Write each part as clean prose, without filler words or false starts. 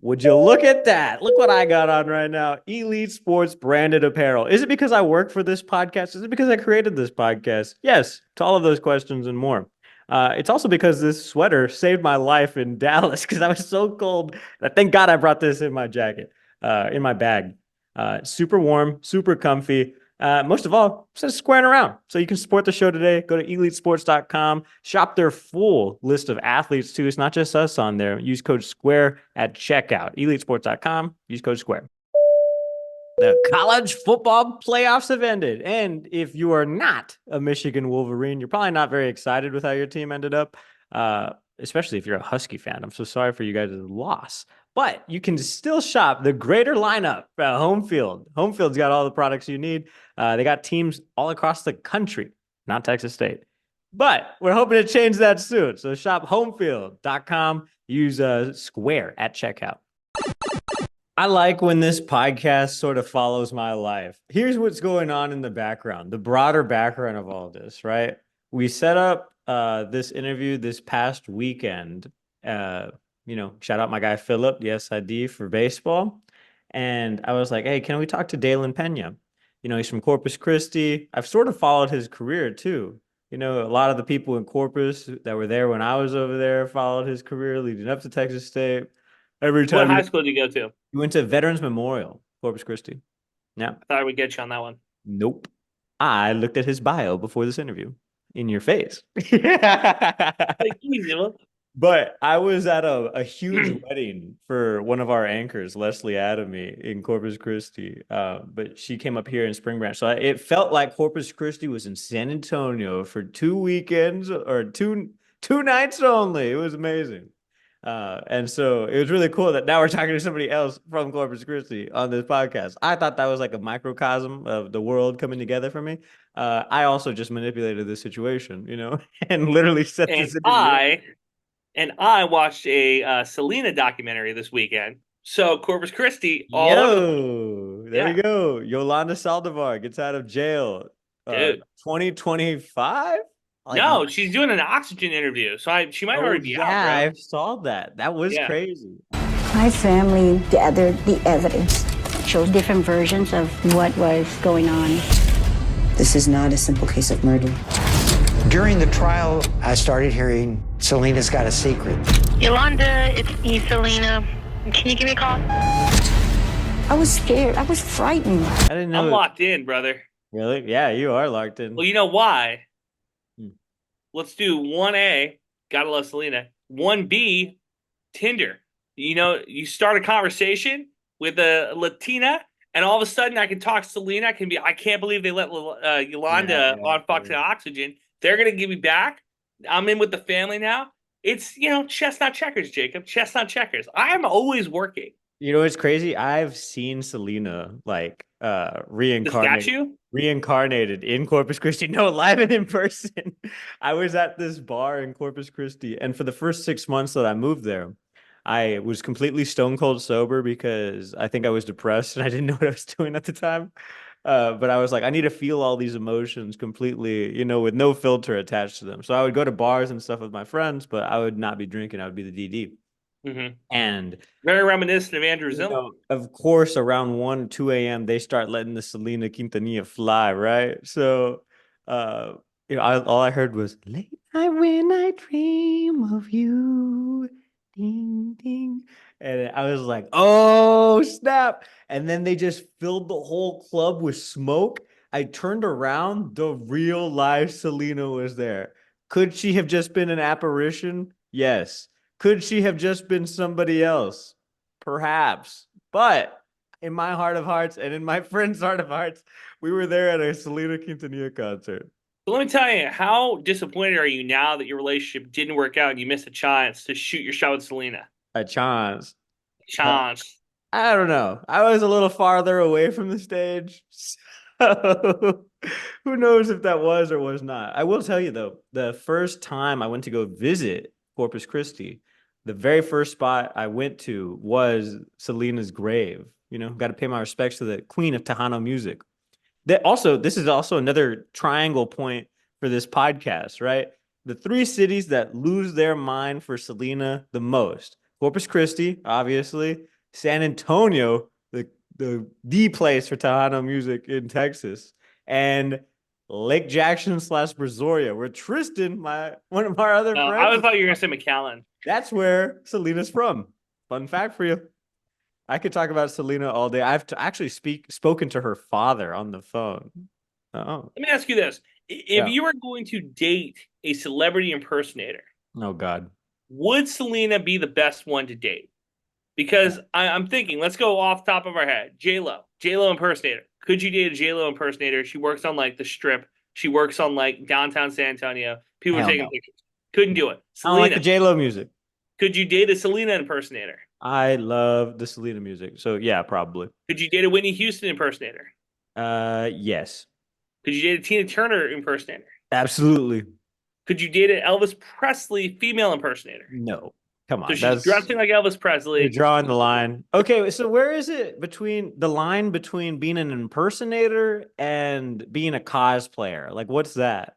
Would you look at that? Look what I got on right now. Elite Sports branded apparel. Is it because I work for this podcast? Is it because I created this podcast? Yes, to all of those questions and more. It's also because this sweater saved my life in Dallas because I was so cold. Thank God I brought this in my jacket, in my bag. Super warm, super comfy. Most of all, just squaring around. So you can support the show today. Go to elitesports.com, shop their full list of athletes too. It's not just us on there. Use code SQUARE at checkout. Elitesports.com, use code SQUARE. The college football playoffs have ended. And if you are not a Michigan Wolverine, you're probably not very excited with how your team ended up, especially if you're a Husky fan. I'm so sorry for you guys' loss. But you can still shop the greater lineup at Home Field. Home Field's got all the products you need. They got teams all across the country, not Texas State. But we're hoping to change that soon. So shop homefield.com. Use Square at checkout. I like when this podcast sort of follows my life. Here's what's going on in the background, the broader background of all this, right? We set up this interview this past weekend. Shout out my guy Philip, the SID for baseball. And I was like, hey, can we talk to Dalen Pena? He's from Corpus Christi. I've sort of followed his career too. A lot of the people in Corpus that were there when I was over there followed his career leading up to Texas State. Every What time high school did you go to? you went to Veterans Memorial, Corpus Christi. Yeah. I thought I would get you on that one. Nope. I looked at his bio before this interview in your face. Like easy, look. But I was at a huge wedding for one of our anchors, Leslie Adamy, in Corpus Christi. But she came up here in Spring Branch. So it felt like Corpus Christi was in San Antonio for 2 weekends or two nights only. It was amazing. And so it was really cool that now we're talking to somebody else from Corpus Christi on this podcast. I thought that was like a microcosm of the world coming together for me. I also just manipulated this situation, and literally set And this interview up. I watched a Selena documentary this weekend. So Corpus Christi all over the place. Yo, there we Yeah, go. Yolanda Saldivar gets out of jail. dude. 2025? Like, No, she's doing an oxygen interview, so she might oh already be out, yeah, bro. I saw that. That was Yeah. crazy. My family gathered the evidence, shows different versions of what was going on. This is not a simple case of murder. During the trial, I started hearing Selena's got a secret. Yolanda, it's me, Selena. Can you give me a call? I was scared. I was frightened. I didn't know. I'm locked in, brother. Really? Yeah, you are locked in. Well, you know why? Hmm. Let's do 1A, gotta love Selena. 1B, Tinder. You start a conversation with a Latina, and all of a sudden I can talk to Selena. I can't believe they let Yolanda on Fox and Oxygen. They're gonna give me back. I'm in with the family now. It's chess not checkers, Jacob. Chess not checkers. I am always working. It's crazy. I've seen Selena like The reincarnated statue? reincarnated in Corpus Christi. No, live and in person. I was at this bar in Corpus Christi, and for the first 6 months that I moved there, I was completely stone cold sober because I think I was depressed and I didn't know what I was doing at the time. But I was like, I need to feel all these emotions completely, with no filter attached to them. So I would go to bars and stuff with my friends, but I would not be drinking. I would be the DD. Mm-hmm. And Very reminiscent of Andrew Zimmern. of course, around 1, 2 a.m., they start letting the Selena Quintanilla fly, right? So, all I heard was late night when I dream of you, ding, ding. And I was like, oh, snap. And then they just filled the whole club with smoke. I turned around, the real life Selena was there. Could she have just been an apparition? Yes. Could she have just been somebody else? Perhaps. But in my heart of hearts and in my friend's heart of hearts, we were there at a Selena Quintanilla concert. So let me tell you, how disappointed are you now that your relationship didn't work out and you missed a chance to shoot your shot with Selena? A chance. Chance. I don't know. I was a little farther away from the stage. So who knows if that was or was not. I will tell you, though, the first time I went to go visit Corpus Christi, the very first spot I went to was Selena's grave. Got to pay my respects to the queen of Tejano music. This is also another triangle point for this podcast, right? The three cities that lose their mind for Selena the most: Corpus Christi, obviously, San Antonio, the place for Tejano music in Texas, and Lake Jackson slash Brazoria, where Tristan, one of our other No, I friends, thought you were gonna say McAllen. that's where Selena's from. Fun fact for you. I could talk about Selena all day. I've actually spoken to her father on the phone. Oh, Let me ask you this: If yeah. you were going to date a celebrity impersonator, Oh God. would Selena be the best one to date? Because I'm thinking, let's go off top of our head. J Lo impersonator. Could you date a J Lo impersonator? She works on like the Strip. She works on like downtown San Antonio. People are Hell taking no. pictures. Couldn't do it. I don't like Selena. the J Lo music. Could you date a Selena impersonator? I love the Selena music. So yeah, probably. Could you date a Whitney Houston impersonator? Yes. Could you date a Tina Turner impersonator? Absolutely. Could you date an Elvis Presley female impersonator? No. Come So on. she's dressing like Elvis You're Presley. drawing the line. Okay, so where is it between the line between being an impersonator and being a cosplayer? Like, what's that?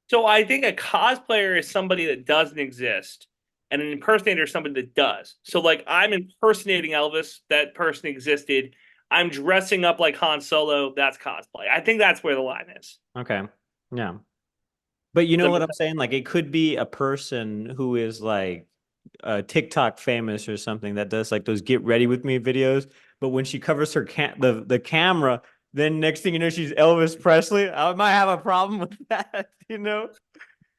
So I think a cosplayer is somebody that doesn't exist, and an impersonator is somebody that does. So like I'm impersonating Elvis, that person existed. I'm dressing up like Han Solo, that's cosplay. I think that's where the line is. Okay. Yeah. But you Does know that what make I'm saying? Like, it could be a person who is like TikTok famous or something that does like those get ready with me videos. But when she covers her the camera, then next thing you know, she's Elvis Presley. I might have a problem with that, you know?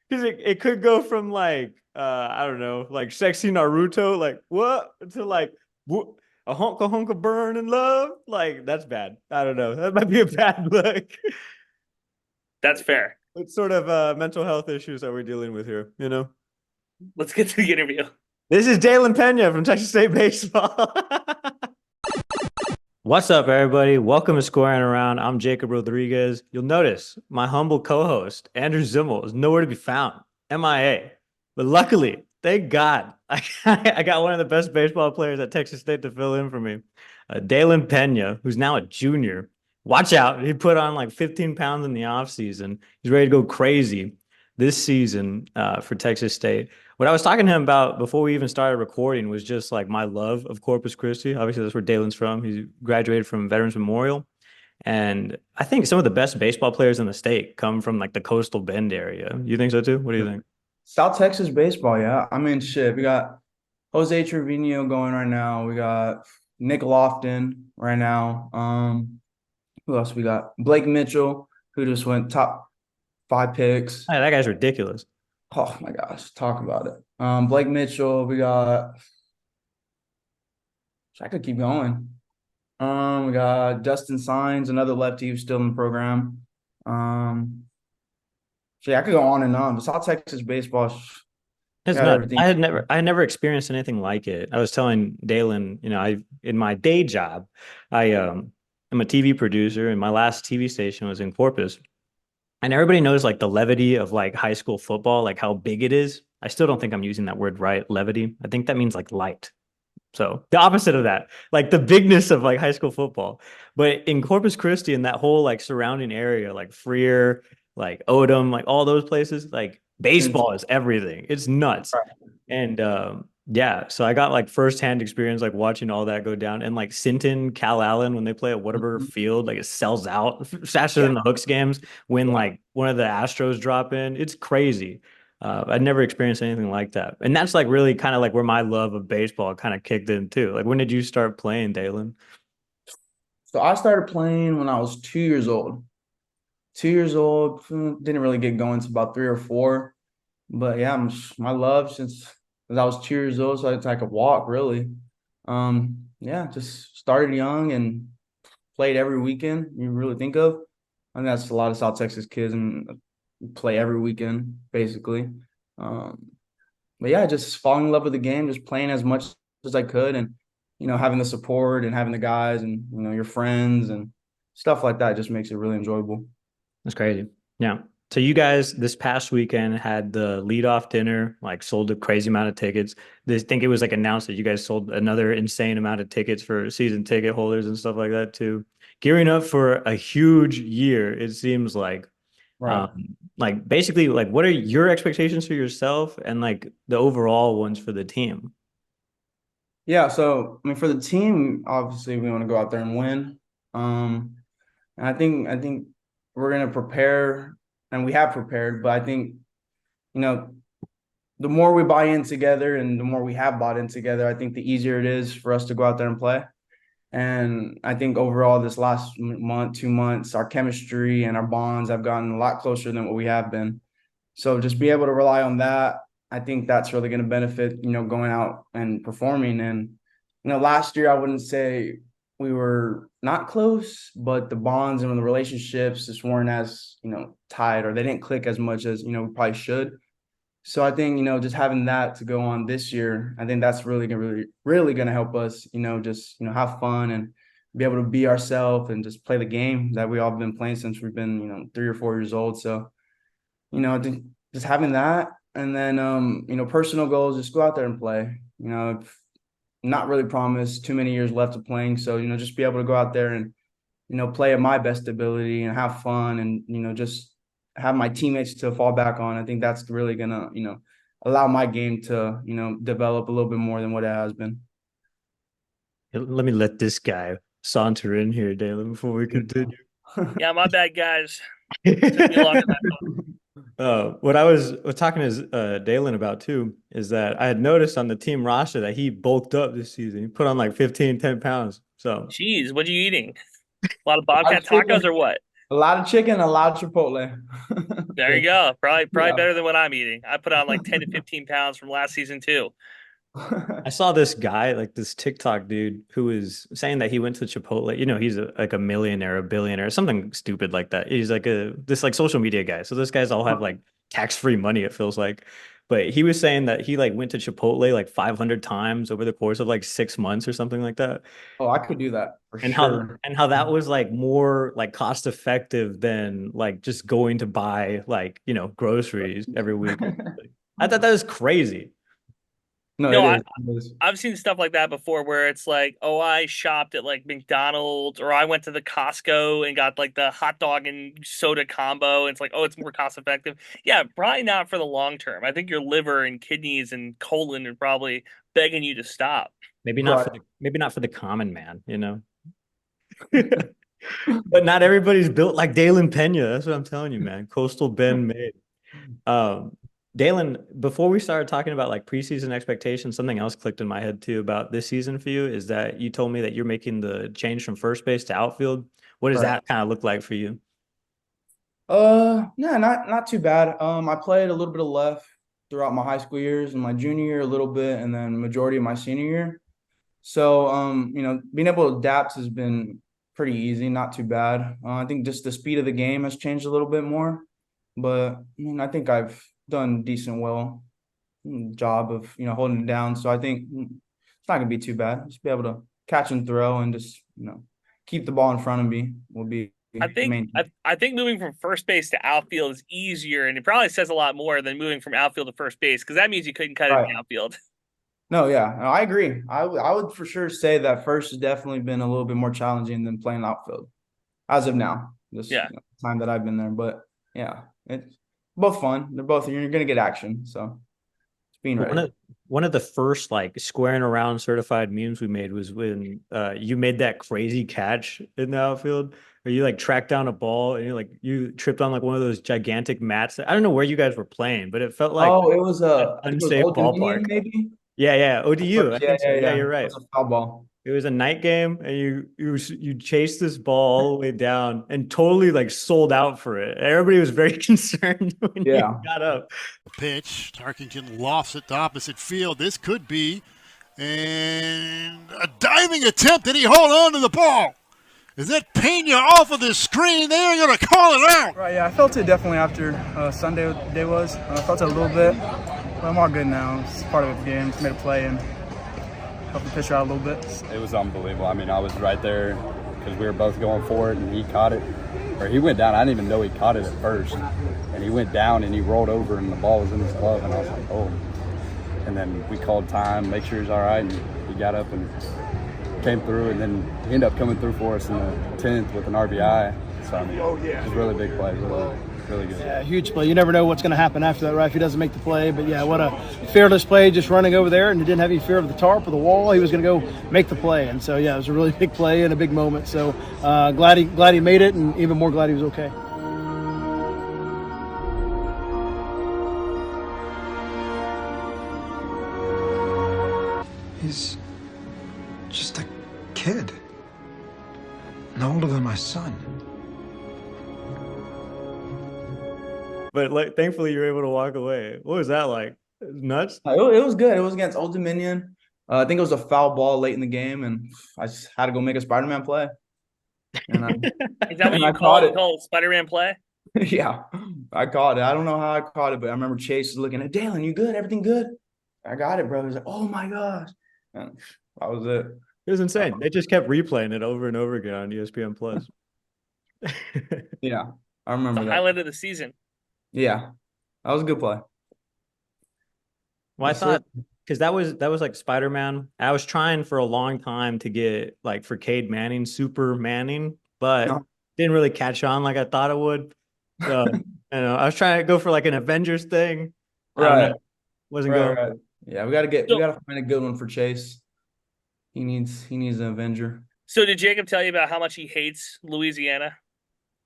Because it could go from like I don't know, like sexy Naruto, like what, to like a honka burn in love. Like that's bad. I don't know. That might be a bad look. That's fair. What sort of mental health issues are we dealing with here? You know? Let's get to the interview. This is Dalen Pena from Texas State Baseball. What's up, everybody? Welcome to Scoring Around. I'm Jacob Rodriguez. You'll notice my humble co-host, Andrew Zimmel, is nowhere to be found. MIA. But luckily, thank God, I got one of the best baseball players at Texas State to fill in for me. Dalen Pena, who's now a junior. Watch out. He put on like 15 pounds in the offseason. He's ready to go crazy this season for Texas State. What I was talking to him about before we even started recording was just like my love of Corpus Christi. Obviously, that's where Dalen's from. He graduated from Veterans Memorial. And I think some of the best baseball players in the state come from like the coastal Bend area. You think so too? What do you think? South Texas baseball, yeah. I mean, shit. We got Jose Trevino going right now. We got Nick Lofton right now. Who else we got? Blake Mitchell, who just went top 5 picks. Hey, that guy's ridiculous. Oh my gosh, talk about it. Blake Mitchell, we got. I could keep going. We got Justin Signs, another lefty who's still in the program. So yeah, I could go on and on. But South Texas baseball, It's got not. everything. I had never experienced anything like it. I was telling Dalen, you know, in my day job, I'm a TV producer, and my last TV station was in Corpus. And everybody knows like the levity of like high school football, like how big it is. I still don't think I'm using that word right, levity. I think that means like light. So the opposite of that, like the bigness of like high school football. But in Corpus Christi and that whole like surrounding area, like Freer, like Odom, like all those places, like baseball is everything. It's nuts. And yeah, so I got like firsthand experience like watching all that go down. And like Sinton, Cal Allen, when they play at Whataburger Field, like it sells out faster than the Hooks games when like one of the Astros drop in. It's crazy. I'd never experienced anything like that. And that's like really kind of like where my love of baseball kind of kicked in too. Like when did you start playing, Dalen? So I started playing when I was 2 years old. 2 years old, didn't really get going to about 3 or 4. But yeah, my love since I was 2 years old, so I could walk really. Yeah, just started young and played every weekend you really think of. I think that's a lot of South Texas kids and play every weekend basically. But yeah, just falling in love with the game, just playing as much as I could, and having the support and having the guys and your friends and stuff like that just makes it really enjoyable. That's crazy. Yeah. So you guys this past weekend had the leadoff dinner, like sold a crazy amount of tickets. I think it was like announced that you guys sold another insane amount of tickets for season ticket holders and stuff like that too. Gearing up for a huge year, it seems like. Right. Like basically, like what are your expectations for yourself and like the overall ones for the team? Yeah, so I mean, for the team, obviously we want to go out there and win. And I think we're gonna prepare, and we have prepared. But I think you know the more we buy in together, and the more we have bought in together, I think the easier it is for us to go out there and play. And I think overall, this last month, 2 months, our chemistry and our bonds have gotten a lot closer than what we have been. So just be able to rely on that. I think that's really going to benefit, going out and performing. And, last year, I wouldn't say we were not close, but the bonds and the relationships just weren't as, tight, or they didn't click as much as, we probably should. So I think, just having that to go on this year, I think that's really going to help us, just, have fun and be able to be ourselves and just play the game that we all been playing since we've been, 3 or 4 years old. So, I think just having that, and then, personal goals, just go out there and play. I've not really promised too many years left of playing. So, just be able to go out there and, play at my best ability and have fun and, just have my teammates to fall back on. I think that's really gonna, allow my game to, develop a little bit more than what it has been. Let me let this guy saunter in here, Dalen, before we continue. Yeah, my bad, guys. Took me longer than I thought. What I was talking to Dalen about too is that I had noticed on the team roster that he bulked up this season. He put on like 10 pounds. So Jeez, what are you eating? A lot of Bobcat tacos or what? A lot of chicken, a lot of Chipotle. There you go. Probably Yeah. better than what I'm eating. I put on like 10 to 15 pounds from last season too. I saw this guy, like this TikTok dude, who was saying that he went to Chipotle. He's like a millionaire, a billionaire, something stupid like that. He's like this like social media guy. So those guys all have like tax-free money, it feels like. But he was saying that he like went to Chipotle like 500 times over the course of like 6 months or something like that. Oh, I could do that for And sure. how that was like more like cost effective than like just going to buy like, groceries every week. I thought that was crazy. No, No, it is. I've seen stuff like that before where it's like, oh, I shopped at like McDonald's, or I went to the Costco and got like the hot dog and soda combo. And it's like, oh, it's more cost effective. Yeah, probably not for the long term. I think your liver and kidneys and colon are probably begging you to stop. Maybe not Right. maybe not for the common man, But not everybody's built like Dalen Pena. That's what I'm telling you, man. Coastal Bend made. Dalen, before we started talking about like preseason expectations, something else clicked in my head too about this season for you is that you told me that you're making the change from first base to outfield. What does Right. that kind of look like for you? Yeah, not too bad. I played a little bit of left throughout my high school years, and my junior year a little bit, and then majority of my senior year. So, being able to adapt has been pretty easy, not too bad. I think just the speed of the game has changed a little bit more, but I think I've done job of holding it down. So I think it's not gonna be too bad. Just be able to catch and throw, and just keep the ball in front of me will be I the think main. I think moving from first base to outfield is easier, and it probably says a lot more than moving from outfield to first base, because that means you couldn't cut it in Right. the outfield. No, yeah, no, I agree. I would for sure say that first has definitely been a little bit more challenging than playing outfield as of now. This Yeah. time that I've been there, but yeah, it's both fun. They're both, you're gonna get action, so it's being One ready. of one of the first like squaring around certified memes we made was when you made that crazy catch in the outfield where you like tracked down a ball and you tripped on like one of those gigantic mats. I don't know where you guys were playing, but it felt like Oh, it was an I think it was unsafe Old Dominion, ballpark. maybe. Yeah, ODU. I think so. Yeah, you're It right. was a foul ball. It was a night game, and you chased this ball all the way down and totally like sold out for it. Everybody was very concerned when you Yeah. got up. Pitch. Tarkington lofts it to opposite field. This could be and a diving attempt. Did he hold on to the ball? Is that Pena off of the screen? They are going to call it out. Right, yeah, I felt it definitely after Sunday day was. I felt it a little bit, but I'm all good now. It's part of the game. Just made a play and helped the pitcher out a little bit. It was unbelievable. I mean, I was right there because we were both going for it, and he caught it. Or he went down. I didn't even know he caught it at first. And he went down, and he rolled over, and the ball was in his glove, and I was like, oh. And then we called time, make sure he's all right, and he got up and came through, and then he ended up coming through for us in the 10th with an RBI. So, I mean, it was a really big play, really, really good. Yeah, huge play. You never know what's going to happen after that, right? If he doesn't make the play. But yeah, what a fearless play, just running over there, and he didn't have any fear of the tarp or the wall. He was going to go make the play, and so yeah, it was a really big play and a big moment. So glad he made it, and even more glad he was okay. He's just a kid. No older than my son. But like, thankfully, you're able to walk away. What was that like? Nuts. It was good. It was against Old Dominion. I think it was a foul ball late in the game, and I just had to go make a Spider-Man play. And Is that what you I call caught it? Call it Spider-Man play? Yeah, I caught it. I don't know how I caught it, but I remember Chase was looking at Dalen. You good? Everything good? I got it, bro. He's like, oh my gosh, and that was it. It was insane. They just kept replaying it over and over again on ESPN Plus. Yeah, I remember The that. highlight of the season. Yeah, that was a good play. Well, I Yes, sir. thought because that was like Spider-Man. I was trying for a long time to get like for Cade Manning, Super Manning, but No. didn't really catch on like I thought it would. So I was trying to go for like an Avengers thing. I don't Right. know. Wasn't going. Right. Yeah, we gotta find a good one for Chase. He needs an Avenger. So did Jacob tell you about how much he hates Louisiana,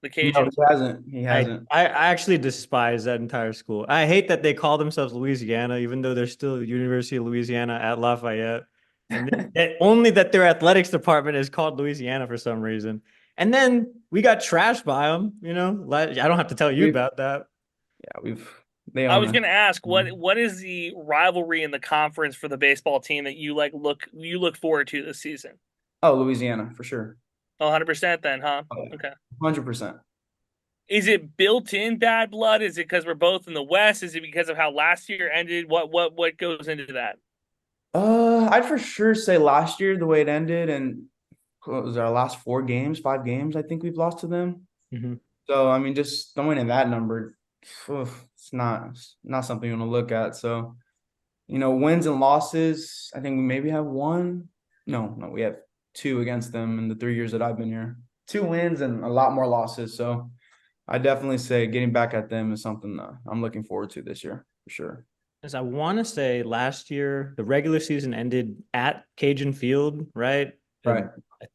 the No, Cajuns? he hasn't. He hasn't. I actually despise that entire school. I hate that they call themselves Louisiana, even though they're still University of Louisiana at Lafayette. And only that their athletics department is called Louisiana for some reason. And then we got trashed by them. I don't have to tell you about that. Yeah, they I own was us. going to ask what is the rivalry in the conference for the baseball team that you look forward to this season? Oh, Louisiana for sure. Oh, 100% then, huh? Okay. 100%. Is it built-in bad blood? Is it because we're both in the West? Is it because of how last year ended? What goes into that? I'd for sure say last year the way it ended, and what was our last 5 games I think we've lost to them. Mm-hmm. So I mean, just throwing in that number, it's not something you want to look at. So, wins and losses, I think we maybe have one. No, we have 2 against them in the 3 years that I've been here. 2 wins and a lot more losses. So I definitely say getting back at them is something that I'm looking forward to this year for sure. As I want to say last year, the regular season ended at Cajun Field, right? Right.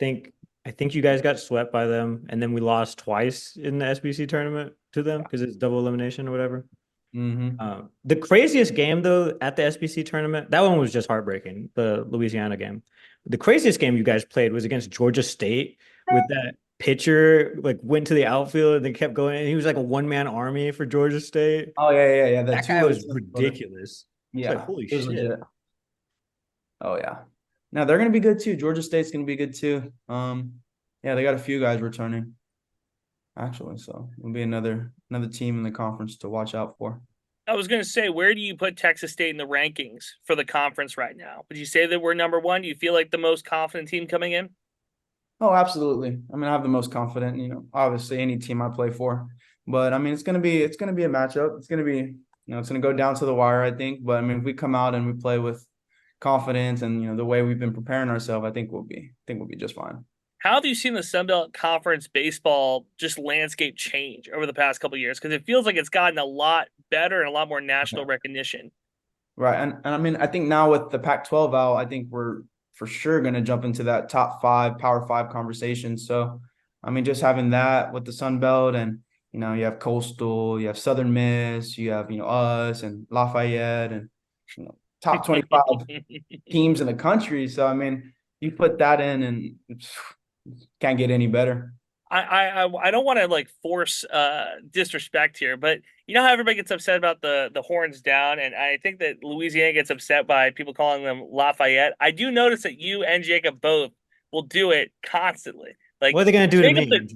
And I think you guys got swept by them, and then we lost twice in the SBC tournament to them because it's double elimination or whatever. Mm-hmm. The craziest game though at the SBC tournament, that one was just heartbreaking. The Louisiana game. The craziest game you guys played was against Georgia State with that pitcher like went to the outfield and then kept going. And he was like a one-man army for Georgia State. Oh yeah. That guy was ridiculous. Yeah. Like, holy it was shit. legit. Oh yeah. Now they're gonna be good too. Georgia State's gonna be good too. Yeah, they got a few guys returning. Actually, so it'll be another team in the conference to watch out for. I was going to say, where do you put Texas State in the rankings for the conference right now? Would you say that we're number 1? Do you feel like the most confident team coming in? Oh, absolutely. I mean, I have the most confident, obviously any team I play for. But I mean, it's gonna be a matchup. It's gonna be, it's gonna go down to the wire, I think. But I mean, if we come out and we play with confidence and the way we've been preparing ourselves, I think we'll be just fine. How have you seen the Sun Belt Conference baseball just landscape change over the past couple of years? Because it feels like it's gotten a lot better and a lot more national recognition. Right. And I mean, I think now with the Pac-12 out, I think we're for sure going to jump into that top 5, Power 5 conversation. So, I mean, just having that with the Sun Belt and, you have Coastal, you have Southern Miss, you have, us and Lafayette and, top 25 teams in the country. So, I mean, you put that in and can't get any better. I don't want to like force disrespect here, but you know how everybody gets upset about the horns down, and I think that Louisiana gets upset by people calling them Lafayette. I do notice that you and Jacob both will do it constantly. Like, what are they going to do to me?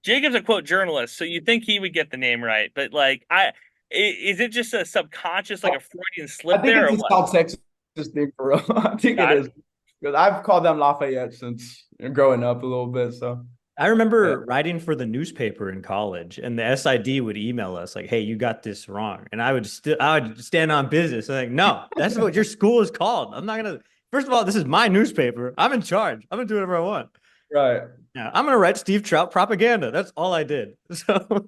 Jacob's a quote journalist, so you think he would get the name right, but like, is it just a subconscious, like a Freudian slip there? I think it's a South Texas thing for real. I think it is, because I've called them Lafayette since growing up a little bit. So I remember writing for the newspaper in college, and the SID would email us like, "Hey, you got this wrong," and I would stand on business. I'm like, "No, that's what your school is called. I'm not gonna. First of all, this is my newspaper. I'm in charge. I'm gonna do whatever I want." Right. Yeah, I'm gonna write Steve Trout propaganda. That's all I did. So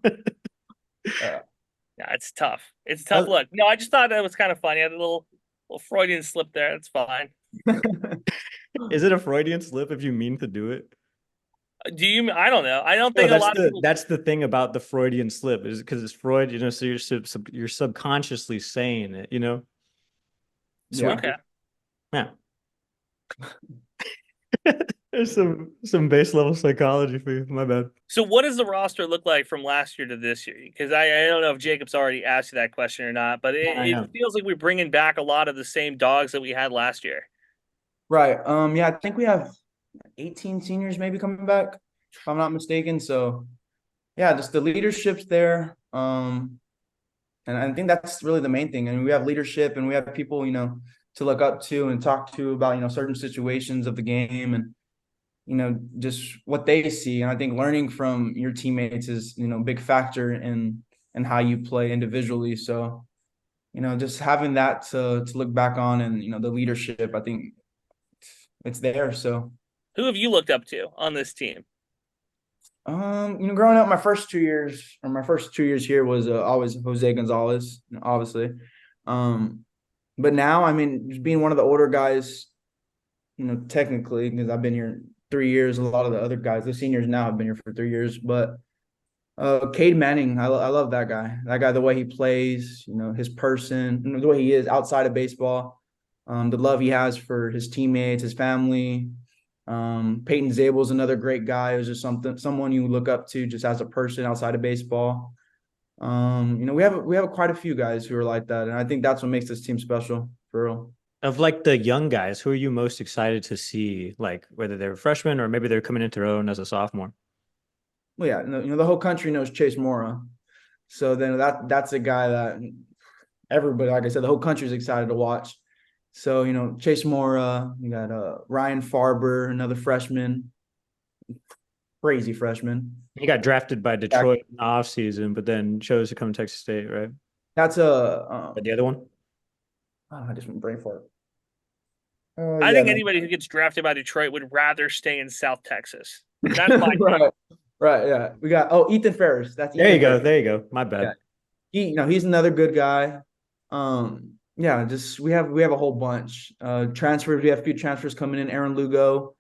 Yeah, it's tough. It's a tough look. No, I just thought that was kind of funny. I had a little Freudian slip there. That's fine. Is it a Freudian slip if you mean to do it? Do you? I don't know. I don't No, think a lot of people. that's the thing about the Freudian slip is because it's Freud, so you're subconsciously saying it, So Yeah. Okay. yeah. There's some base level psychology for you. My bad. So what does the roster look like from last year to this year? Because I don't know if Jacob's already asked you that question or not, but I it know. feels like we're bringing back a lot of the same dogs that we had last year. Right. Yeah, I think we have 18 seniors maybe coming back, if I'm not mistaken. So yeah, just the leadership's there. And I think that's really the main thing. And we have leadership and we have people, to look up to and talk to about, certain situations of the game and, just what they see. And I think learning from your teammates is, a big factor in how you play individually. So, just having that to look back on and, the leadership, I think it's there. So Who have you looked up to on this team? Growing up, my first 2 years here was always Jose Gonzalez, obviously. But now, I mean, just being one of the older guys, technically, because I've been here 3 years. A lot of the other guys, the seniors now, have been here for 3 years. But Cade Manning, I love that guy. That guy, the way he plays, his person, the way he is outside of baseball, the love he has for his teammates, his family. Peyton Zabel's another great guy who's just someone you look up to just as a person outside of baseball. We have quite a few guys who are like that, and I think that's what makes this team special for real. Of like the young guys, who are you most excited to see? Like whether they're freshmen or maybe they're coming into their own as a sophomore. Well, yeah, the whole country knows Chase Mora, so then that's a guy that everybody, like I said, the whole country is excited to watch. So, Chase Mora, you got Ryan Farber, another freshman, crazy freshman. He got drafted by Detroit in the offseason, but then chose to come to Texas State, right? That's the other one? I just went brain fart. I think anybody who gets drafted by Detroit would rather stay in South Texas. That's my right, yeah. We got Ethan Ferris. There you go. My bad. Yeah. He's another good guy. Yeah, just we have a whole bunch. Transfers, we have a few transfers coming in. Aaron Lugo.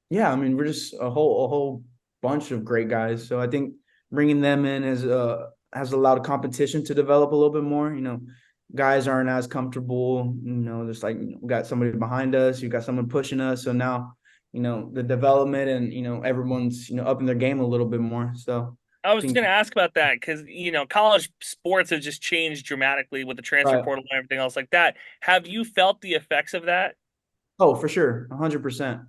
Yeah, I mean, we're just a whole bunch of great guys. So I think bringing them in has allowed competition to develop a little bit more. Guys aren't as comfortable. Just like we got somebody behind us, you got someone pushing us. So now, the development and everyone's upping their game a little bit more. So I was going to ask about that because, college sports have just changed dramatically with the transfer portal and everything else like that. Have you felt the effects of that? Oh, for sure. 100%.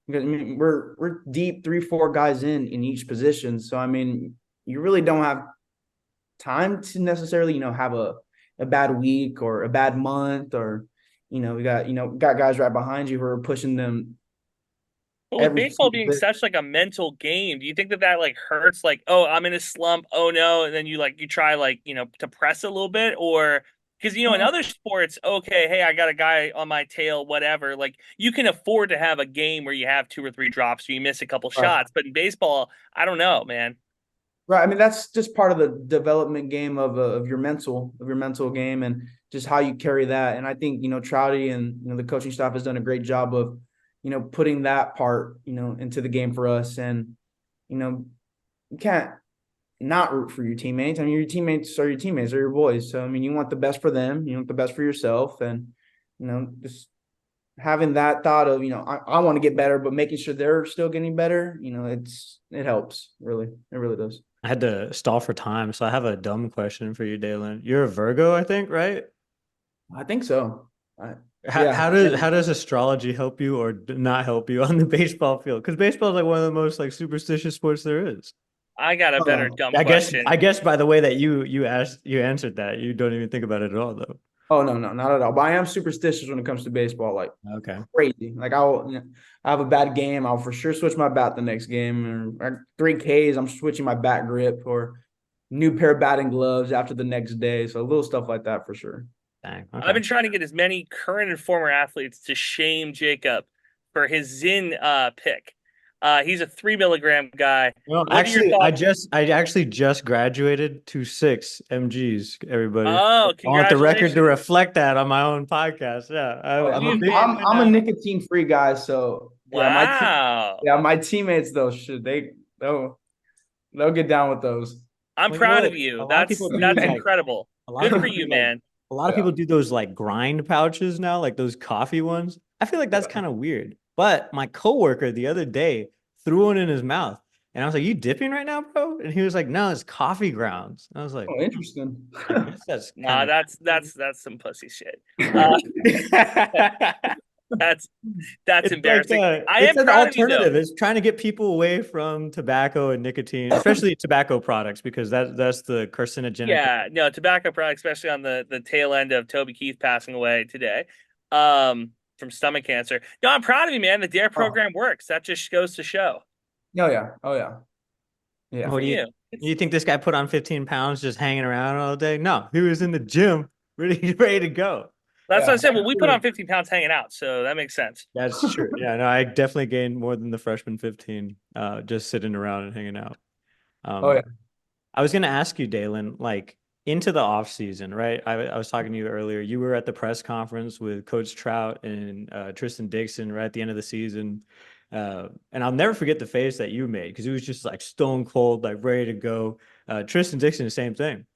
Because, I mean, we're deep 3-4 guys in each position. So, I mean, you really don't have time to necessarily, have a bad week or a bad month or, we got guys right behind you who are pushing them. Well, with baseball being such like a mental game, do you think that like hurts? Like, oh, I'm in a slump. Oh no, and then you try to press a little bit, or because in other sports, okay, hey, I got a guy on my tail, whatever. Like you can afford to have a game where you have 2 or 3 drops, or you miss a couple shots. But in baseball, I don't know, man. Right. I mean, that's just part of the development game of your mental game and just how you carry that. And I think Trouty and the coaching staff has done a great job of putting that part, into the game for us. And, you can't not root for your teammates. I mean, your teammates are your boys. So, I mean, you want the best for them, you want the best for yourself. And, just having that thought of, I want to get better, but making sure they're still getting better, it helps, really. It really does. I had to stall for time, so I have a dumb question for you, Dalen. You're a Virgo, I think, right? I think so. How does astrology help you or not help you on the baseball field? Because baseball is like one of the most superstitious sports there is. I got a better dumb question. I guess by the way that you answered that, you don't even think about it at all, though. Oh no, not at all. But I am superstitious when it comes to baseball. Like crazy. Like I have a bad game, I'll for sure switch my bat the next game. Or 3 Ks, I'm switching my bat grip or new pair of batting gloves after the next day. So little stuff like that for sure. Dang, okay. I've been trying to get as many current and former athletes to shame Jacob for his Zinn pick. He's a 3 milligram guy. Well, What are your actually, thoughts? I actually just graduated to 6 mgs. Everybody, Oh, I want the record to congratulations. reflect that on my own podcast. Yeah, I'm a You've big been- I'm a nicotine free guy, so Wow. my teammates though should they'll get down with those. I'm Well, proud of a you. lot of That's people do that's like incredible. a lot Good of for people you, do, like, man. a lot of Yeah. people do those like grind pouches now, like those coffee ones. I feel like that's kind of weird. But my coworker the other day threw one in his mouth, and I was like, "You dipping right now, bro?" And he was like, "No, it's coffee grounds." And I was like, Oh, interesting. "I guess that's Nah, kind that's some pussy shit. That's It's embarrassing. like I it's am an proud of you, though. alternative. It's trying to get people away from tobacco and nicotine, especially tobacco products, because that's the carcinogenic. Yeah, no, tobacco products, especially on the tail end of Toby Keith passing away today, from stomach cancer. No, I'm proud of you, man. The DARE program works. That just goes to show. Oh yeah. Oh yeah. Yeah. What do you, you think this guy put on 15 pounds just hanging around all day? No, he was in the gym, ready to go. That's what I Yeah. said. Well, we put on 15 pounds hanging out, so that makes sense. That's true. Yeah, no, I definitely gained more than the freshman 15, just sitting around and hanging out. Oh yeah. I was gonna ask you, Dalen, like into the off season, right? I was talking to you earlier. You were at the press conference with Coach Trout and Tristan Dixon right at the end of the season. And I'll never forget the face that you made because it was just like stone cold, like ready to go. Tristan Dixon, the same thing.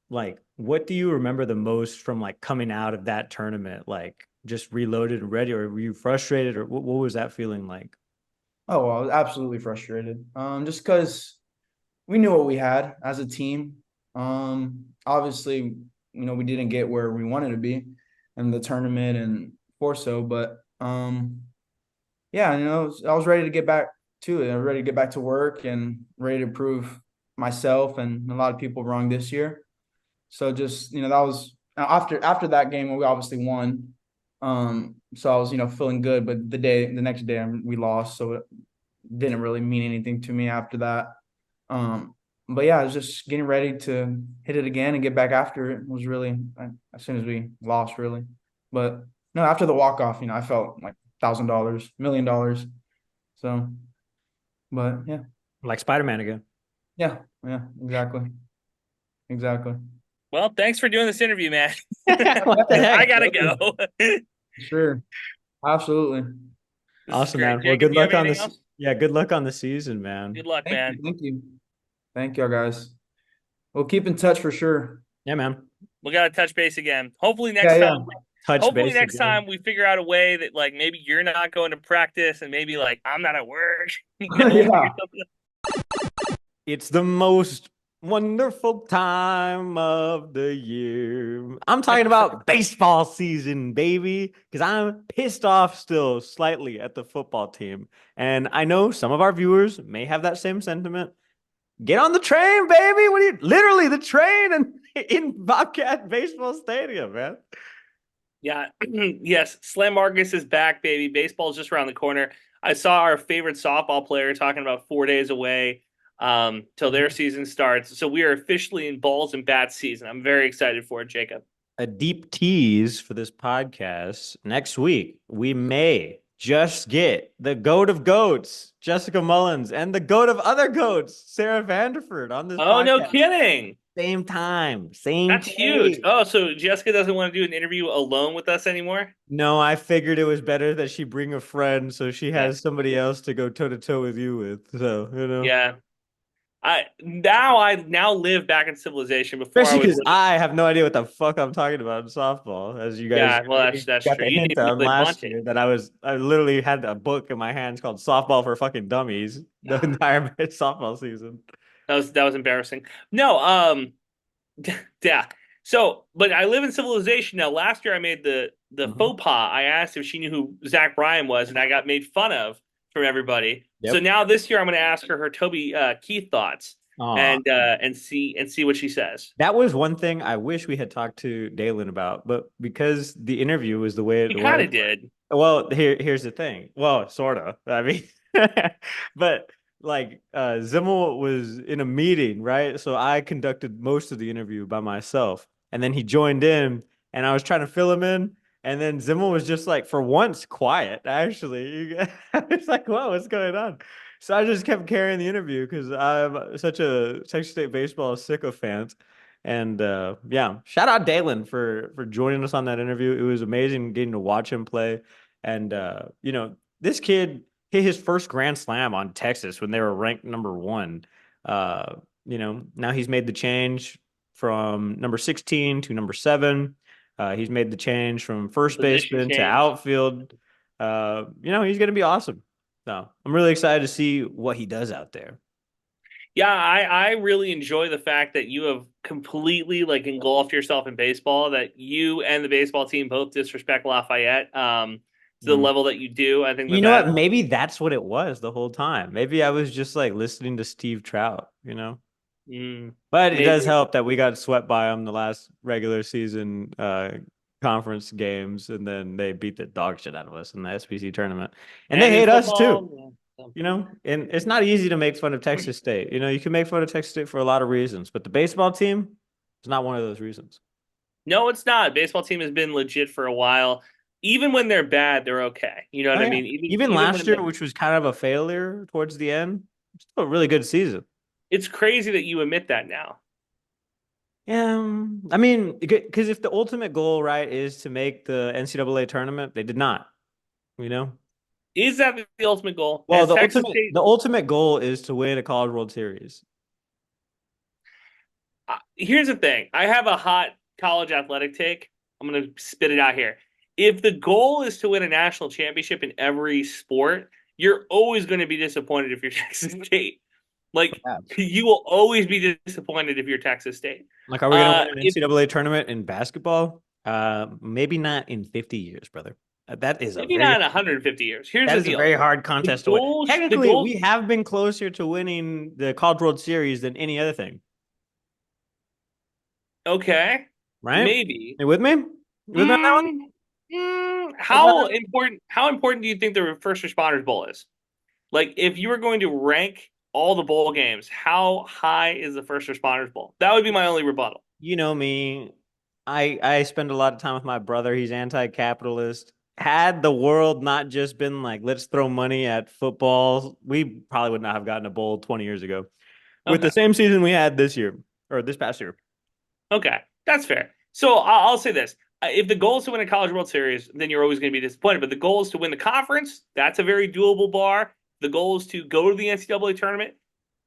Like, what do you remember the most from like coming out of that tournament? Like, just reloaded and ready, or were you frustrated, or what was that feeling like? Oh, I was absolutely frustrated. Just because we knew what we had as a team. Obviously, we didn't get where we wanted to be in the tournament and so, but yeah, I was ready to get back to it. I was ready to get back to work and ready to prove myself and a lot of people wrong this year. So just, that was after that game, we obviously won. So I was, feeling good, but the next day we lost. So it didn't really mean anything to me after that. But yeah, I was just getting ready to hit it again and get back after it. Was really as soon as we lost, really. But no, after the walk off, I felt like $1,000, $1 million. So, but yeah, Like Spider-Man again. yeah, exactly. Well, thanks for doing this interview, man. What the heck? I gotta go. Sure, absolutely. This is Awesome, great. man. Well, Jacob, good you have luck on anything this. else? Yeah, good luck on the season, man. Good luck, man. Thank y'all guys. We'll keep in touch for sure. Yeah, man. We gotta touch base again. Hopefully next Yeah. time. Touch Hopefully base next again. time we figure out a way that like maybe you're not going to practice and maybe like I'm not at work. Yeah. It's the most wonderful time of the year. I'm talking about baseball season, baby, because I'm pissed off still slightly at the football team. And I know some of our viewers may have that same sentiment. Get on the train, baby. What are you literally the train and in Bobcat Baseball Stadium, man? Yeah. Yes. Slam Marcus is back, baby. Baseball's just around the corner. I saw our favorite softball player talking about 4 days away till their season starts. So we are officially in balls and bats season. I'm very excited for it, Jacob. A deep tease for this podcast. Next week, we may just get the GOAT of GOATs, Jessica Mullins, and the GOAT of other GOATs, Sarah Vanderford, on this Oh, podcast. no kidding. Same time, same That's day. huge. Oh, so Jessica doesn't want to do an interview alone with us anymore? No, I figured it was better that she bring a friend so she has somebody else to go toe to toe with you with. So, Yeah. I now live back in civilization. Before Especially I was because I have no idea what the fuck I'm talking about in softball, as you guys Yeah, well, that's got true. the You hint didn't on really last want it. year that I literally had a book in my hands called Softball for Fucking Dummies the entire softball season. That was embarrassing. No, yeah. So, but I live in civilization now. Last year, I made the faux pas. I asked if she knew who Zach Bryan was, and I got made fun of from everybody. Yep. So now this year, I'm going to ask her Toby Keith thoughts and see what she says. That was one thing I wish we had talked to Dalen about, but because the interview was the way it You kind was. of did. Well, here's the thing. Well, sort of. I mean, but like Zimmel was in a meeting, right? So I conducted most of the interview by myself, and then he joined in, and I was trying to fill him in, And then Zimmel was just like, for once, quiet, actually. It's like, whoa, what's going on? So I just kept carrying the interview because I'm such a Texas State baseball sycophant. And yeah, shout out Dalen for joining us on that interview. It was amazing getting to watch him play. And this kid hit his first grand slam on Texas when they were ranked number 1. Now he's made the change from number 16 to number 7. He's made the change from first baseman to outfield. He's going to be awesome. So I'm really excited to see what he does out there. Yeah, I really enjoy the fact that you have completely like engulfed yourself in baseball, that you and the baseball team both disrespect Lafayette to the level that you do. I think you know what? Maybe that's what it was the whole time. Maybe I was just like listening to Steve Trout, But it does help that we got swept by them the last regular season conference games, and then they beat the dog shit out of us in the SBC tournament. And they hate us too. And it's not easy to make fun of Texas State. You can make fun of Texas State for a lot of reasons, but the baseball team is not one of those reasons. No, it's not. Baseball team has been legit for a while. Even when they're bad, they're okay. You know what I mean? Even last year, which was kind of a failure towards the end, still a really good season. It's crazy that you admit that now. Yeah, I mean, because if the ultimate goal, right, is to make the NCAA tournament, they did not. Is that the ultimate goal? Well, the ultimate goal is to win a College World Series. Here's the thing. I have a hot college athletic take. I'm going to spit it out here. If the goal is to win a national championship in every sport, you're always going to be disappointed if you're Texas State. Like, you will always be disappointed if you're Texas State. Like, are we going to win an NCAA tournament in basketball? Maybe not in 50 years, brother. That is maybe not in 150 years. That is a very hard contest to win. Technically, we have been closer to winning the College World Series than any other thing. Okay. Right? Maybe. You with me? You with me on that one? How important do you think the First Responders Bowl is? Like, if you were going to rank all the bowl games, how high is the First Responders Bowl? That would be my only rebuttal. You know me. I spend a lot of time with my brother. He's anti-capitalist. Had the world not just been like, let's throw money at football, we probably would not have gotten a bowl 20 years ago. With the same season we had this year, or this past year. Okay, that's fair. So I'll say this. If the goal is to win a College World Series, then you're always going to be disappointed. But the goal is to win the conference. That's a very doable bar. The goal is to go to the NCAA tournament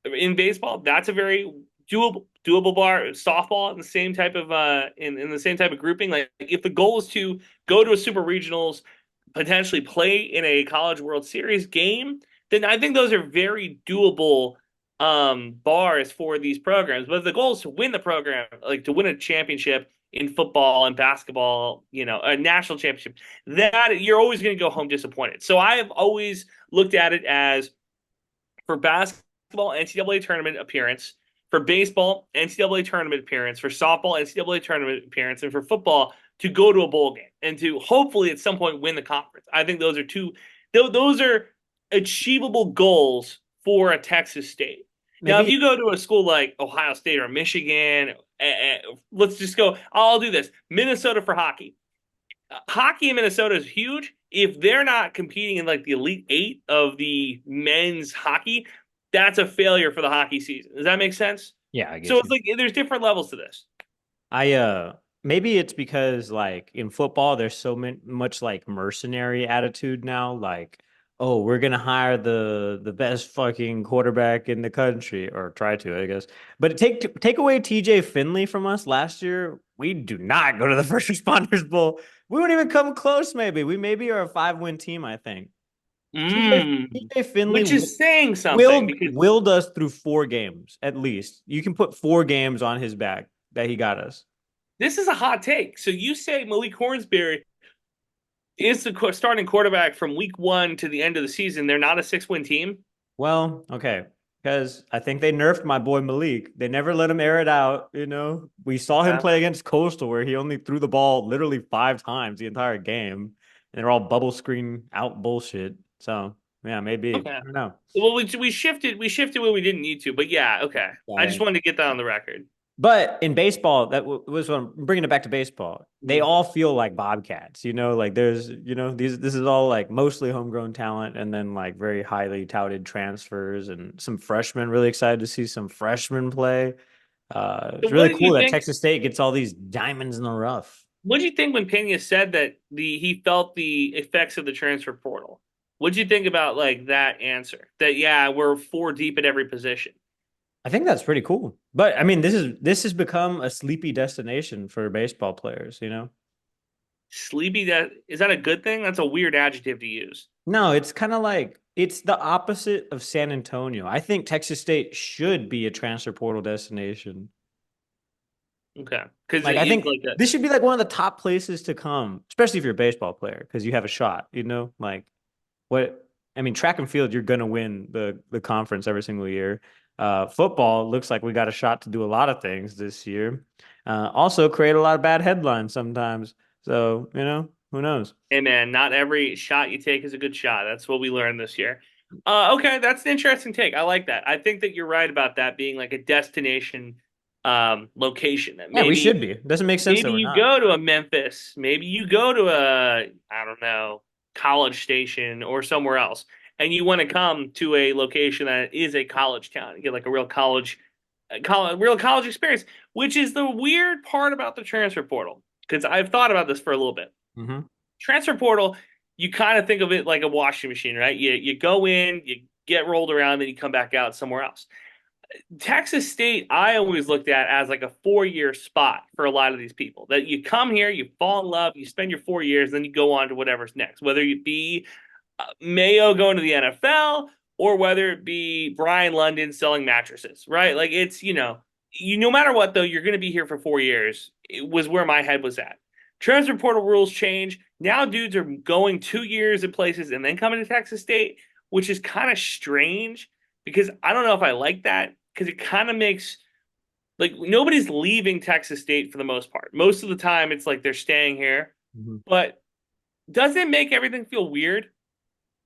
in baseball. That's a very doable bar. Softball in the same type of in the same type of grouping. Like, if the goal is to go to a Super Regionals, potentially play in a College World Series game, then I think those are very doable bars for these programs. But if the goal is to win the program, like to win a championship in football and basketball, a national championship, that you're always going to go home disappointed. So I have always looked at it as, for basketball, NCAA tournament appearance, for baseball, NCAA tournament appearance, for softball, NCAA tournament appearance, and for football, to go to a bowl game and to hopefully at some point win the conference. I think those are achievable goals for a Texas State. Now, if you go to a school like Ohio State or Michigan, let's just go, I'll do this. Minnesota for hockey. Hockey in Minnesota is huge. If they're not competing in like the Elite 8 of the men's hockey, that's a failure for the hockey season. Does that make sense? Yeah, I guess. So it's like there's different levels to this. Maybe it's because like in football, there's so much like mercenary attitude now. Like, oh, we're gonna hire the best fucking quarterback in the country, or try to, I guess. But take away TJ Finley from us last year, we do not go to the First Responders Bowl. We won't even come close. Maybe we are a 5-win team, I think. TJ Finley, which is saying something. Willed us through 4 games at least. You can put 4 games on his back that he got us. This is a hot take. So you say Malik Hornsberry is the starting quarterback from week 1 to the end of the season. They're not a 6-win team? Well, okay. Because I think they nerfed my boy Malik. They never let him air it out, We saw him play against Coastal where he only threw the ball literally 5 times the entire game. And they're all bubble screen out bullshit. So, yeah, maybe. Okay. I don't know. Well, we shifted when we didn't need to. But, yeah, okay. I just wanted to get that on the record. But in baseball, was what I'm bringing it back to baseball. They all feel like Bobcats, like there's, this is all like mostly homegrown talent and then like very highly touted transfers and some freshmen. Really excited to see some freshmen play. It's So what really did you cool that think? Texas State gets all these diamonds in the rough. What did you think when Pena said that he felt the effects of the transfer portal? What did you think about like that answer? That yeah, we're 4 deep at every position. I think that's pretty cool. But I mean, this has become a sleepy destination for baseball players. Sleepy, that is that a good thing? That's a weird adjective to use. No, it's kind of like it's the opposite of San Antonio. I think Texas State should be a transfer portal destination. Okay, because Like I think like this should be like one of the top places to come, especially if you're a baseball player, because you have a shot. Like what I mean, track and field, you're gonna win the conference every single year. Football looks like we got a shot to do a lot of things this year. Also create a lot of bad headlines sometimes. So, who knows? hey man, not every shot you take is a good shot. That's what we learned this year. Okay, that's an interesting take. I like that. I think that you're right about that being like a destination location that Yeah, we maybe should be. Doesn't make sense that maybe we're you not. go to a Memphis, maybe you go to a I don't know, College Station or somewhere else, and you want to come to a location that is a college town and get like a real real college experience, which is the weird part about the transfer portal. Because I've thought about this for a little bit. Mm-hmm. Transfer portal, you kind of think of it like a washing machine, right? You go in, you get rolled around, then you come back out somewhere else. Texas State, I always looked at as like a 4-year spot for a lot of these people. That you come here, you fall in love, you spend your 4 years, then you go on to whatever's next. Whether it be Mayo going to the NFL or whether it be Brian London selling mattresses, right? Like it's no matter what though, you're going to be here for 4 years. It was where my head was at. Transfer portal rules change. Now dudes are going 2 years in places and then coming to Texas State, which is kind of strange because I don't know if I like that because it kind of makes like nobody's leaving Texas State for the most part. Most of the time it's like they're staying here. Mm-hmm. But does it make everything feel weird?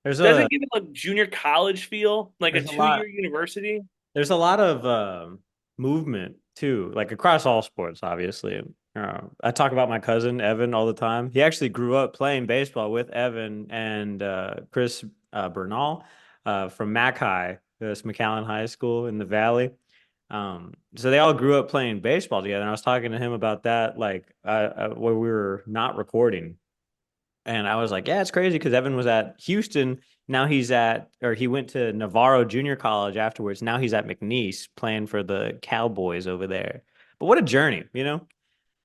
Does it give it like junior college feel, like a 2-year university? There's a lot of movement too, like across all sports, obviously. I talk about my cousin Evan all the time. He actually grew up playing baseball with Evan and Chris Bernal from Mac High, this McAllen High School in the Valley. So they all grew up playing baseball together. And I was talking to him about that, like when we were not recording. And I was like, yeah, it's crazy because Evan was at Houston. Now he went to Navarro Junior College afterwards. Now he's at McNeese playing for the Cowboys over there. But what a journey.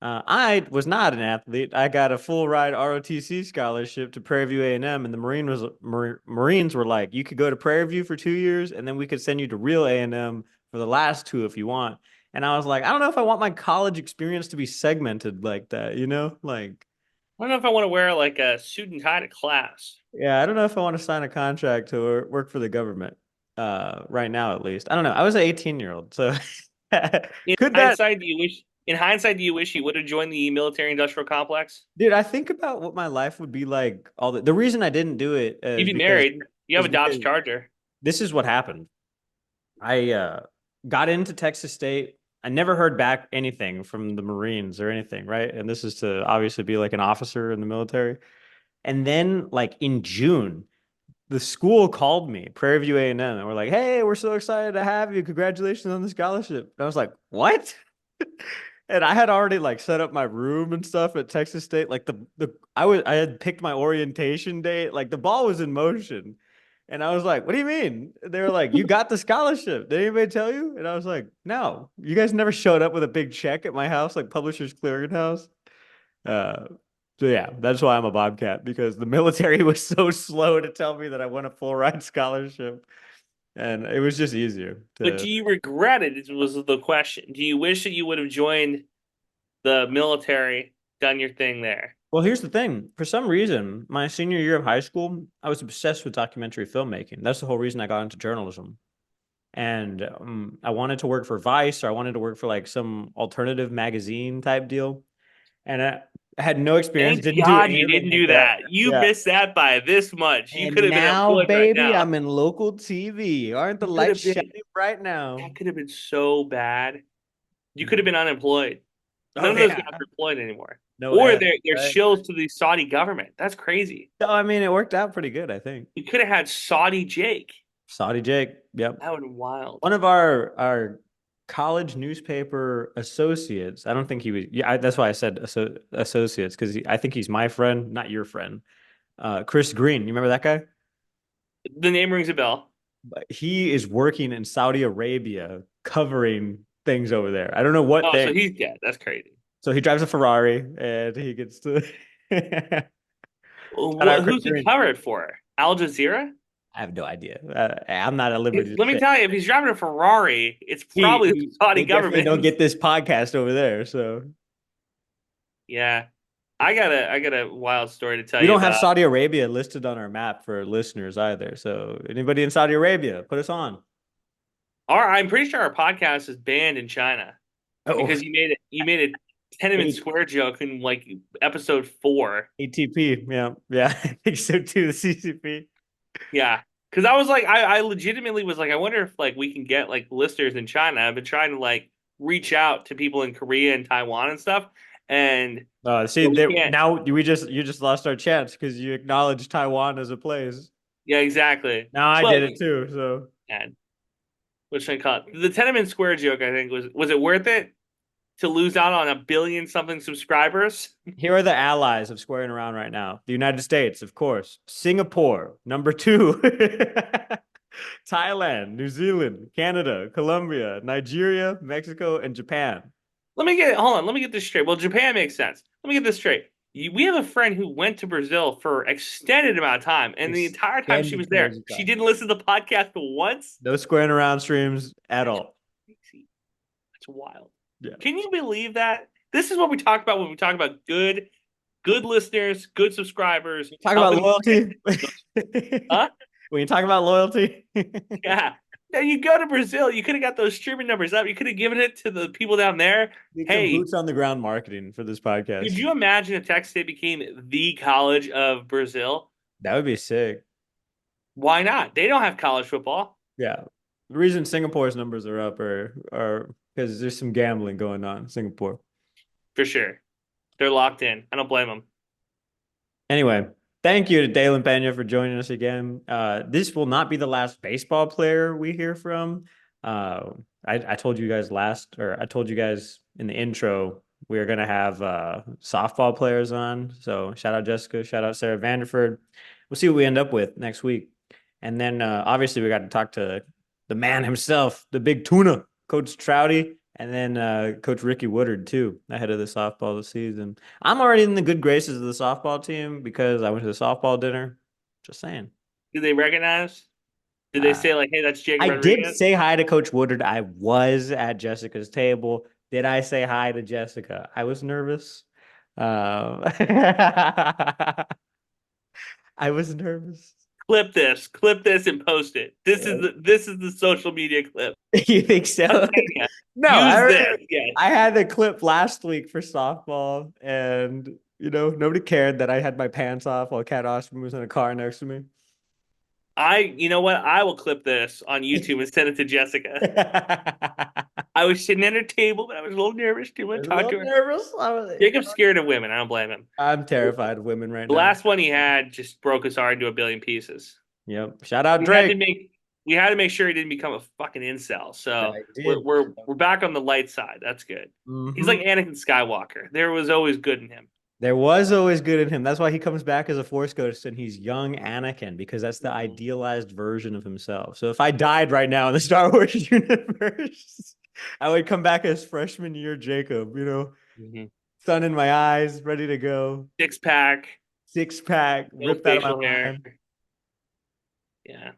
I was not an athlete. I got a full ride ROTC scholarship to Prairie View A&M, and the Marines were like, you could go to Prairie View for 2 years, and then we could send you to real A&M for the last 2 if you want. And I was like, I don't know if I want my college experience to be segmented like that, like. I don't know if I want to wear like a suit and tie to class. Yeah, I don't know if I want to sign a contract to work for the government. Right now, at least. I don't know. I was an 18-year-old, so In hindsight, do you wish you would have joined the military industrial complex? Dude, I think about what my life would be like. The reason I didn't do it. You'd be married. You have a Dodge Charger. This is what happened. I got into Texas State. I never heard back anything from the Marines or anything, right? And this is to obviously be like an officer in the military. And then, like in June, the school called me, Prairie View A&M, and we're like, "Hey, we're so excited to have you! Congratulations on the scholarship!" And I was like, "What?" And I had already like set up my room and stuff at Texas State. Like I had picked my orientation date. Like the ball was in motion. And I was like, what do you mean? They were like, you got the scholarship. Did anybody tell you? And I was like, no, you guys never showed up with a big check at my house, like Publishers Clearinghouse. So yeah, that's why I'm a Bobcat, because the military was so slow to tell me that I won a full ride scholarship. And it was just easier. But do you regret it? Was the question. Do you wish that you would have joined the military, done your thing there? Well, here's the thing. For some reason, my senior year of high school, I was obsessed with documentary filmmaking. That's the whole reason I got into journalism. And I wanted to work for Vice, or I wanted to work for like some alternative magazine type deal. And I had no experience. Thank God you didn't do that. You missed that by this much. You could have been now, baby, right now. I'm in local TV. Aren't the lights shining bright now? That could have been so bad. You could have been unemployed. None Oh, of those yeah. guys are employed anymore. No Or ads, they're right? shills to the Saudi government. That's crazy. No, I mean, it worked out pretty good, I think. You could have had Saudi Jake. Saudi Jake. Yep. That would have been wild. One of our college newspaper associates. I don't think he was. Yeah, that's why I said associates, because I think he's my friend, not your friend. Chris Green. You remember that guy? The name rings a bell. But he is working in Saudi Arabia covering things over there. I don't know what Oh, thing. so he's dead. That's crazy. So he drives a Ferrari and he gets to. Who's he cover it for? Al Jazeera? I have no idea. I'm not at liberty. Let me tell you, if he's driving a Ferrari, it's probably the Saudi government. Don't get this podcast over there. So yeah, I got a wild story to tell we you. don't have about. Saudi Arabia listed on our map for listeners either. So anybody in Saudi Arabia, put us on. I'm pretty sure our podcast is banned in China because you made a Tenement Square joke in like episode 4. ATP, yeah, I think so too. The CCP. Yeah, because I was like, I legitimately was like, I wonder if like we can get like listeners in China. I've been trying to like reach out to people in Korea and Taiwan and stuff, and see, now you just lost our chance because you acknowledged Taiwan as a place. Yeah, exactly. Now I did it too. So, which I caught the Tenement Square joke. I think was it worth it to lose out on 1 billion something subscribers? Here are the allies of squaring around right now. The United States, of course. Singapore, number 2. Thailand, New Zealand, Canada, Colombia, Nigeria, Mexico, and Japan. Let me get this straight. Well, Japan makes sense. Let me get this straight. We have a friend who went to Brazil for extended amount of time, and the entire time she was there, she didn't listen to the podcast once. No squaring around streams at all. That's wild. Yeah. Can you believe that? This is what we talk about when we talk about good listeners, good subscribers. Talk about loyalty. Huh? When you talk about loyalty. Yeah. Now you go to Brazil, you could have got those streaming numbers up. You could have given it to the people down there. Hey, boots on the ground marketing for this podcast. Could you imagine if Texas State became the college of Brazil? That would be sick. Why not? They don't have college football. Yeah. The reason Singapore's numbers are up are because there's some gambling going on in Singapore. For sure. They're locked in. I don't blame them. Anyway, thank you to Dalen Pena for joining us again. This will not be the last baseball player we hear from. I told you guys I told you guys in the intro, we're going to have softball players on. So shout out Jessica, shout out Sarah Vanderford. We'll see what we end up with next week. And then obviously we got to talk to the man himself, the big tuna, Coach Trouty, and then Coach Ricky Woodard too, ahead of the softball season. I'm already in the good graces of the softball team because I went to the softball dinner. Just saying. Did they recognize? Did they say like, hey, that's Jake I Rodriguez? did say hi to Coach Woodard. I was at Jessica's table. Did I say hi to Jessica? I was nervous. I was nervous. Clip this and post it. This is the social media clip. You think so? No, I had a clip last week for softball, and nobody cared that I had my pants off while Cat Osman was in a car next to me. You know what? I will clip this on YouTube and send it to Jessica. I was sitting at her table, but I was a little nervous. Didn't want to talk to her. Nervous. Jacob's scared of women. I don't blame him. I'm terrified of women right The now. last one he had just broke his heart into 1 billion pieces. Yep. Shout out Drake. We had to make sure he didn't become a fucking incel. So we're back on the light side. That's good. Mm-hmm. He's like Anakin Skywalker. There was always good in him. There was always good in him. That's why he comes back as a Force ghost and he's young Anakin, because that's the idealized version of himself. So if I died right now in the Star Wars universe, I would come back as freshman year Jacob, sun in my eyes, ready to go. Six pack, ripped out of my mind. Yeah.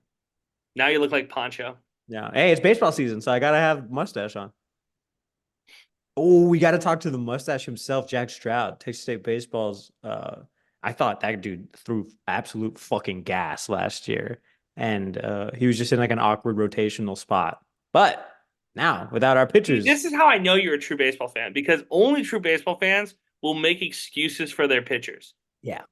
Now you look like Poncho. Yeah. Hey, it's baseball season, so I gotta have mustache on. Oh, we got to talk to the mustache himself, Jack Stroud, Texas State Baseball's. I thought that dude threw absolute fucking gas last year, and he was just in like an awkward rotational spot. But now, without our pitchers, this is how I know you're a true baseball fan, because only true baseball fans will make excuses for their pitchers. Yeah.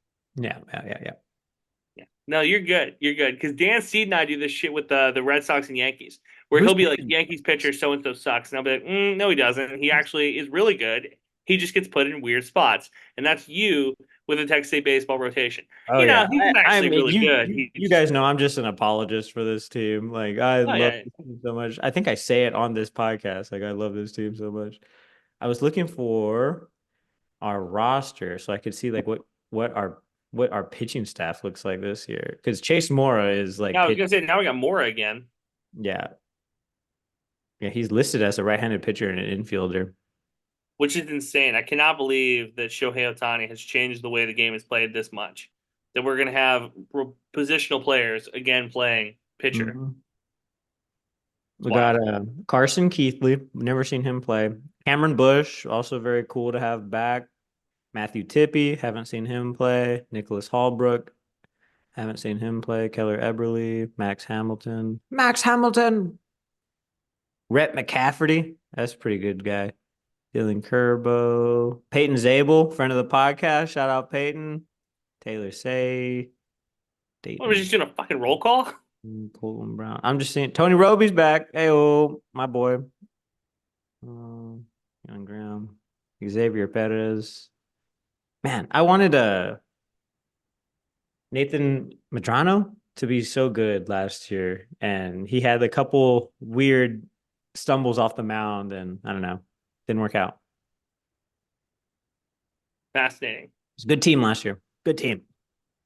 No, you're good. You're good. Because Dan Seed and I do this shit with the Red Sox and Yankees, where he'll be like, Yankees pitcher so-and-so sucks. And I'll be like, no, he doesn't. He actually is really good. He just gets put in weird spots. And that's you with the Texas State baseball rotation. Oh, he's yeah. actually really good. You guys know I'm just an apologist for this team. Like, I love this team so much. I think I say it on this podcast. Like, I love this team so much. I was looking for our roster so I could see like what our pitching staff looks like this year. Because Chase Mora is like. Yeah, I was gonna say now we got Mora again. Yeah. Yeah, he's listed as a right-handed pitcher and an infielder. Which is insane. I cannot believe that Shohei Ohtani has changed the way the game is played this much. That we're going to have positional players again playing pitcher. Mm-hmm. We got Carson Keithley. Never seen him play. Cameron Bush, also very cool to have back. Matthew Tippy, haven't seen him play. Nicholas Hallbrook, haven't seen him play. Keller Eberle, Max Hamilton. Rhett McCafferty, that's a pretty good guy. Dylan Curbo. Peyton Zabel, friend of the podcast. Shout out Peyton. Taylor Say. What, was just doing a fucking roll call? Colton Brown. I'm just seeing Tony Roby's back. Hey-oh, my boy. Young Graham. Xavier Perez. Man, I wanted Nathan Medrano to be so good last year. And he had a couple weird stumbles off the mound, and I don't know. Didn't work out. Fascinating. It's a good team last year. Good team.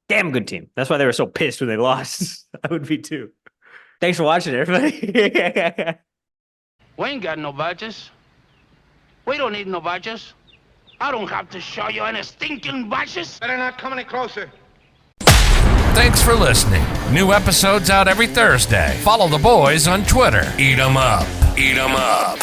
Damn good team. That's why they were so pissed when they lost. I would be too. Thanks for watching, everybody. We ain't got no badges. We don't need no badges. I don't have to show you any stinking badges. Better not come any closer. Thanks for listening. New episodes out every Thursday. Follow the boys on Twitter. Eat 'em up. Eat 'em up.